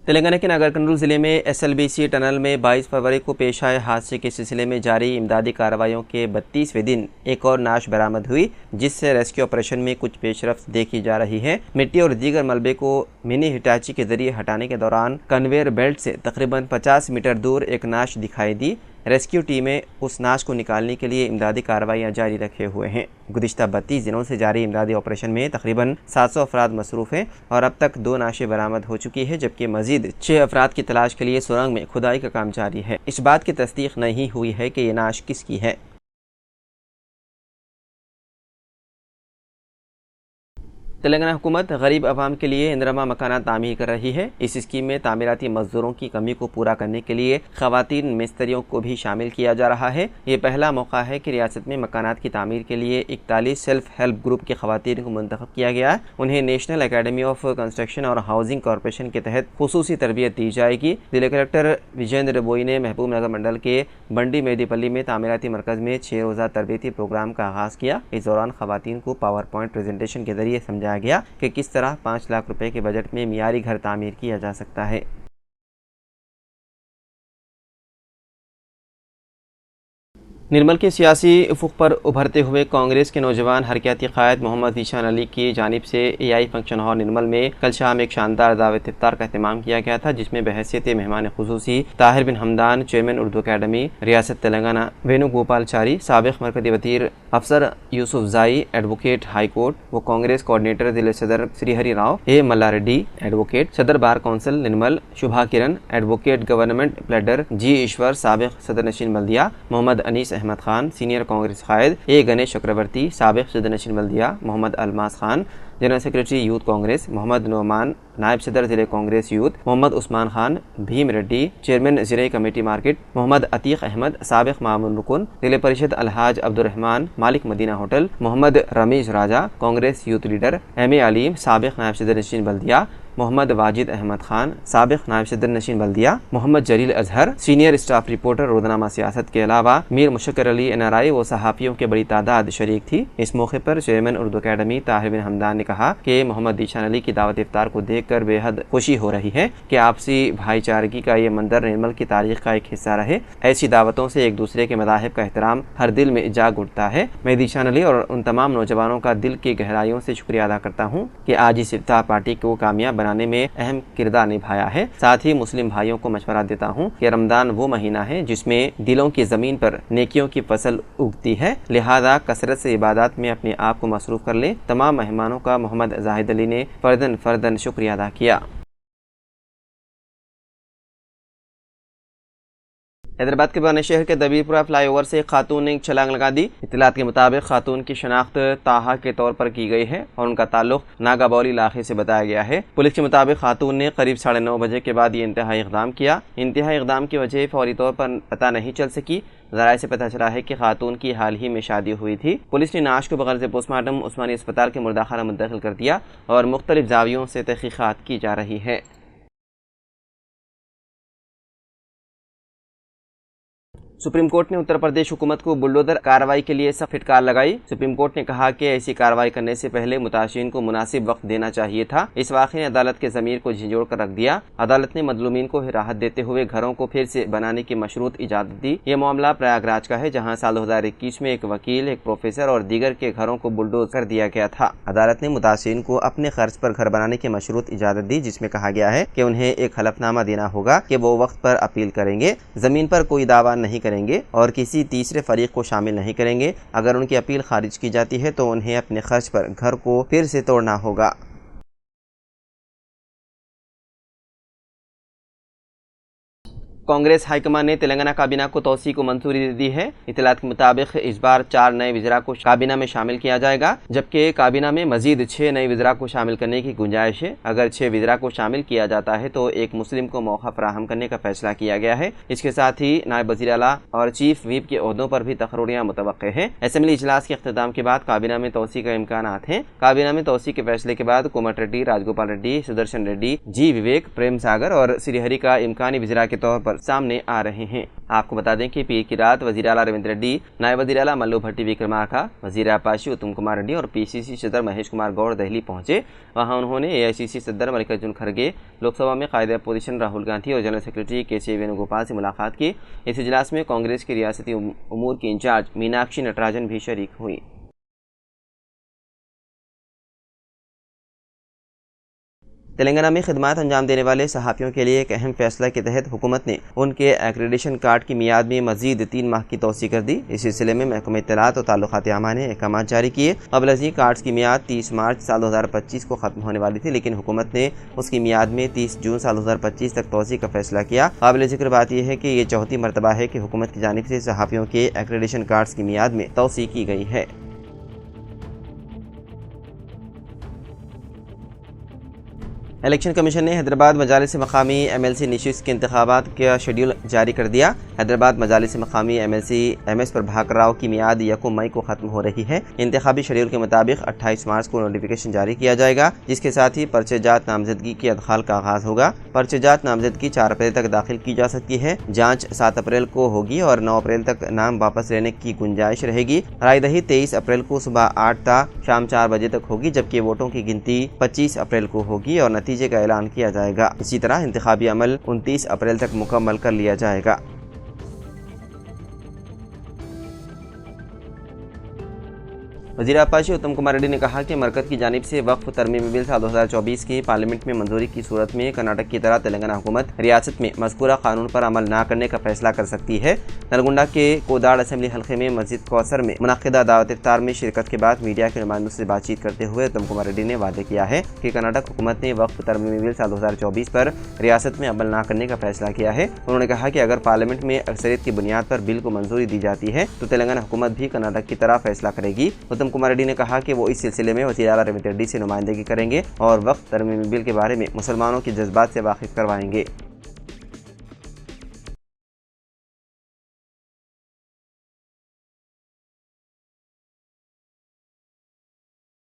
तेलंगाना के नागरकर्नूल जिले में एसएलबीसी टनल में 22 फरवरी को पेश आए हादसे के सिलसिले में जारी इमदादी कार्रवाइयों के 32वें दिन एक और नाश बरामद हुई, जिससे रेस्क्यू ऑपरेशन में कुछ पेशरफ्त देखी जा रही है। मिट्टी और दीगर मलबे को मिनी हिटाची के जरिए हटाने के दौरान कन्वेयर बेल्ट से तकरीबन 50 मीटर दूर एक नाश दिखाई दी। रेस्क्यू टीमें उस नाश को निकालने के लिए इमदादी कार्रवाइयाँ जारी रखे हुए हैं। गुज़िश्ता 32 दिनों से जारी इमदादी ऑपरेशन में तकरीबन 700 अफराद मसरूफ़ हैं और अब तक 2 नाशें बरामद हो चुकी है, जबकि मजीद 6 अफराद की तलाश के लिए सुरंग में खुदाई का काम जारी है। इस बात की तस्दीक नहीं हुई है कि ये नाश किसकी है। तेलंगाना हुकूमत गरीब आवाम के लिए इंदिरमा मकानात तामीर कर रही है। इस स्कीम में तामीराती मजदूरों की कमी को पूरा करने के लिए खवातीन मिस्त्रियों को भी शामिल किया जा रहा है। ये पहला मौका है कि रियासत में मकानात की तामीर के लिए 41 सेल्फ हेल्प ग्रुप के खवातीन को मुंतखब किया गया है। उन्हें नेशनल अकेडमी ऑफ कंस्ट्रक्शन और हाउसिंग कॉरपोरेशन के तहत खुसूसी तरबियत दी जाएगी। जिला कलेक्टर विजेंद्र बोई ने महबूब नगर मंडल के बंडी मेदीपल्ली में तामीराती मरकज में 6 रोज़ा तरबियती प्रोग्राम का आगाज़ किया। इस दौरान खवातीन को पावर पॉइंट प्रेजेंटेशन के जरिए समझाया गया कि किस तरह 5 लाख रुपए के बजट में मियारी घर तामीर किया जा सकता है। निर्मल के सियासी उफुक पर उभरते हुए कांग्रेस के नौजवान हरकती कायद मोहम्मद ज़ीशान अली की जानिब से एआई फंक्शन हॉल निर्मल में कल शाम एक शानदार दावत इफ्तार का एहतमाम किया गया था, जिसमें बहैसियत मेहमान खुसूसी ताहिर बिन हमदान, चेयरमैन उर्दू अकेडमी रियासत तेलंगाना वेणुगोपालचारी, साबिक मरकज़ी वज़ीर Afsar Yusuf Zai advocate high court व कांग्रेस कोऑर्डिनेटर जिले सदर श्रीहरि राव ए मल्लारेड्डी एडवोकेट, सदर bar council Nirmal Shubha Kiran advocate, government pleader G Ishwar, साबिक सदर नशीन बल्दिया मोहम्मद अनीस अहमद खान, सीनियर कांग्रेस कायद ए गणेश चक्रवर्ती, साबिक सदर नशीन बल्दिया Mohammed Almas Khan, general secretary youth Congress Mohammad Noman, नायब सदर जिले कांग्रेस यूथ मोहम्मद उस्मान खान, भीम रेड्डी, चेयरमैन ज़िले कमेटी मार्केट मोहम्मद अतीक अहमद, साबिक मामून रुकुन जिले परिषद अलहाज अब्दुर्रहमान, मालिक Madina hotel Mohammad Ramiz Raja, Congress youth leader M A Alim, साबिक नायब सदर नशीन बल्दिया मोहम्मद वाजिद अहमद खान, साबिक नायब सदर नशीन बल्दिया मोहम्मद जलील अजहर, सीनियर स्टाफ रिपोर्टर रोजनामा सियासत के अलावा मीर मुशक्कर अली एनआरआई व सहाफ़ियों की बड़ी तादाद शरीक थी। इस मौके पर चेयरमैन उर्दू अकेडमी ताहिर बिन हमदान ने कहा कि मोहम्मद ज़ीशान अली की दावत इफ्तार को देखकर बेहद खुशी हो रही है कि आपसी भाईचारगी का ये मंजर निर्मल की तारीख का एक हिस्सा रहे। ऐसी दावतों से एक दूसरे के मज़ाहिब का एहतराम हर दिल में जाग उठता है। मैं ज़ीशान अली और उन तमाम नौजवानों का दिल की गहराइयों से शुक्रिया अदा करता हूँ कि आज इस इफ्तार पार्टी को कामयाब बनाने में अहम किरदार निभाया है। साथ ही मुस्लिम भाइयों को मशवरा देता हूँ कि रमज़ान वो महीना है जिसमें दिलों की ज़मीन पर नेकियों की फसल उगती है, लिहाजा कसरत से इबादत में अपने आप को मसरूफ़ कर लें। तमाम मेहमानों का मोहम्मद जाहिद अली ने फ़र्दन शुक्रिया अदा किया। हैदराबाद के पुराने शहर के दबीरपुरा फ्लाईओवर से एक खातून ने छलांग लगा दी। इत्तलात के मुताबिक खातून की शनाख्त ताहा के तौर पर की गई है और उनका ताल्लुक नागाबौली इलाके से बताया गया है। पुलिस के मुताबिक खातून ने करीब 9:30 बजे के बाद ये इंतहाई इक़दाम किया। इंतहाई इक़दाम की वजह फौरी तौर पर पता नहीं चल सकी। ज़राए से पता चला है कि खातून की हाल ही में शादी हुई थी। पुलिस ने नाश को बगैर पोस्टमार्टम उस्मानी अस्पताल के मुर्दाखाना मुंतकिल कर दिया और मुख्तलिफ जावियों से तहकीक़ात की जा रही है। सुप्रीम कोर्ट ने उत्तर प्रदेश हुकूमत को बुलडोजर कार्रवाई के लिए सख्त फटकार लगाई। सुप्रीम कोर्ट ने कहा कि ऐसी कार्रवाई करने से पहले मुताशिरीन को मुनासिब वक्त देना चाहिए था। इस वाक़े ने अदालत के ज़मीर को झिंझोड़ कर रख दिया। अदालत ने मजलूमीन को राहत देते हुए घरों को फिर से बनाने की मशरूत इजाज़त दी। ये मामला प्रयागराज का है, जहाँ साल 2021 में एक वकील, एक प्रोफेसर और दीगर के घरों को बुलडोज कर दिया गया था। अदालत ने मुताशिरीन को अपने खर्च पर घर बनाने की मशरूत इजाज़त दी, जिसमें कहा गया है कि उन्हें एक हलफनामा देना होगा कि वो वक्त पर अपील करेंगे, ज़मीन पर कोई दावा नहीं करेंगे और किसी तीसरे फरीक को शामिल नहीं करेंगे। अगर उनकी अपील खारिज की जाती है तो उन्हें अपने खर्च पर घर को फिर से तोड़ना होगा। कांग्रेस हाईकमान ने तेलंगाना काबीना को तौसी को मंजूरी दे दी है। इत्तलात के मुताबिक इस बार 4 नए वज़रा को काबीना में शामिल किया जाएगा, जबकि काबीना में मजीद 6 नए वज़रा को शामिल करने की गुंजाइश है। अगर 6 वज़रा को शामिल किया जाता है तो एक मुस्लिम को मौका फराहम करने का फैसला किया गया है। इसके साथ ही नायब वज़ीर आला और चीफ व्हिप के ओहदों पर भी तकर्रियाँ मुतवक्के हैं। असेंबली इजलास के अख्ताम के बाद काबीना में तौसी का इम्कान हैं। काबीना में तौसी के फैसले के बाद कोमट रेड्डी, राजगोपाल रेड्डी, सुदर्शन रेड्डी, जी विवेक, प्रेम सागर और श्रीहरि का इम्कानी वज़ीरा के तौर पर सवाल सामने आ रहे हैं। आपको बता दें कि पीर की रात वज़ीर आला रेवंत रेड्डी, नायब वज़ीर आला मल्लू भट्टी विक्रमार्का, वज़ीर आपाशी उत्तम कुमार रेड्डी और PCC सदर महेश कुमार गौड़ दिल्ली पहुंचे। वहां उन्होंने AICC सदर मल्लिकार्जुन खड़गे, लोकसभा में कायदे अपोजिशन राहुल गांधी और जनरल सेक्रेटरी KC वेणुगोपाल से मुलाकात की। इस इजलास में कांग्रेस की रियासती उमूर की इंचार्ज मीनाक्षी नटराजन भी शरीक हुई। तेलंगाना में खिदमात अंजाम देने वाले सहाफ़ियों के लिए एक अहम फैसला के तहत हुकूमत ने उनके एक्रेडिशन कार्ड की मियाद में मजीद 3 माह की तोसी कर दी। इस सिलसिले में महकमा इत्तलात और ताल्लुकात आमा ने अहकाम जारी किए। कबल अज़ीं कार्ड्स की मियाद 30 मार्च साल 2025 को ख़त्म होने वाली थी, लेकिन हुकूमत ने उसकी मियाद में 30 जून साल 2025 तक तोसी का फैसला किया। काबिल ज़िक्र बात यह है कि यह चौथी मरतबा है कि हुकूमत की जानिब से सहाफ़ियों के एक्रेडिशन कार्ड्स की मियाद में तोसी की गई है। इलेक्शन कमीशन ने हैदराबाद मजालिस मकामी MLC नशिस्त के इंतखाबात का शेड्यूल जारी कर दिया। हैदराबाद मजालिस मकामी MLC MS प्रभाकर राव की मियाद 1 मई को ख़त्म हो रही है। इंतखाबी शेड्यूल के मुताबिक 28 मार्च को नोटिफिकेशन जारी किया जाएगा, जिसके साथ ही पर्चेजात नामजदगी के अदखाल का आगाज़ होगा। पर्चेजात नामजदगी 4 अप्रैल तक दाखिल की जा सकती है। जाँच 7 अप्रैल को होगी और 9 अप्रैल तक नाम वापस लेने की गुंजाइश रहेगी। रायदही 23 अप्रैल को सुबह 8 ता शाम 4 बजे तक होगी, जबकि वोटों की गिनती 25 अप्रैल को होगी और नतीजे का ऐलान किया जाएगा। इसी तरह इंतखाबी अमल 29 अप्रैल तक मुकम्मल कर लिया जाएगा। वज़ीर आपाशी उत्तम कुमार रेड्डी ने कहा कि मरकज़ की जानिब से वक्फ तरमीमी बिल साल 2024 की पार्लियामेंट में मंजूरी की सूरत में कर्नाटक की तरह तेलंगाना हुकूमत रियासत में मज़कूरा कानून पर अमल न करने का फैसला कर सकती है। नलगुंडा के कोदाड़ असम्बली हल्के में मस्जिद कौसर में मुनक़िदा दावत इफ्तार में शिरकत के बाद मीडिया के नुमाइंदों से बातचीत करते हुए उत्तम कुमार रेड्डी ने वादे किया है कि कर्नाटक हुकूमत ने वक्फ तरमीमी बिल साल 2024 पर रियासत में अमल न करने का फैसला किया है। उन्होंने कहा कि अगर पार्लियामेंट में अक्सरियत की बुनियाद पर बिल को मंजूरी दी जाती है तो तेलंगाना हुकूमत भी कर्नाटक की तरह फैसला करेगी। उत्तम कुमार रेड्डी ने कहा कि वो इस सिलसिले में वज़ीर आला रेवंत रेड्डी से नुमाइंदगी करेंगे और वक्फ तरमीमी बिल के बारे में मुसलमानों के जज्बात से वाकिफ करवाएंगे।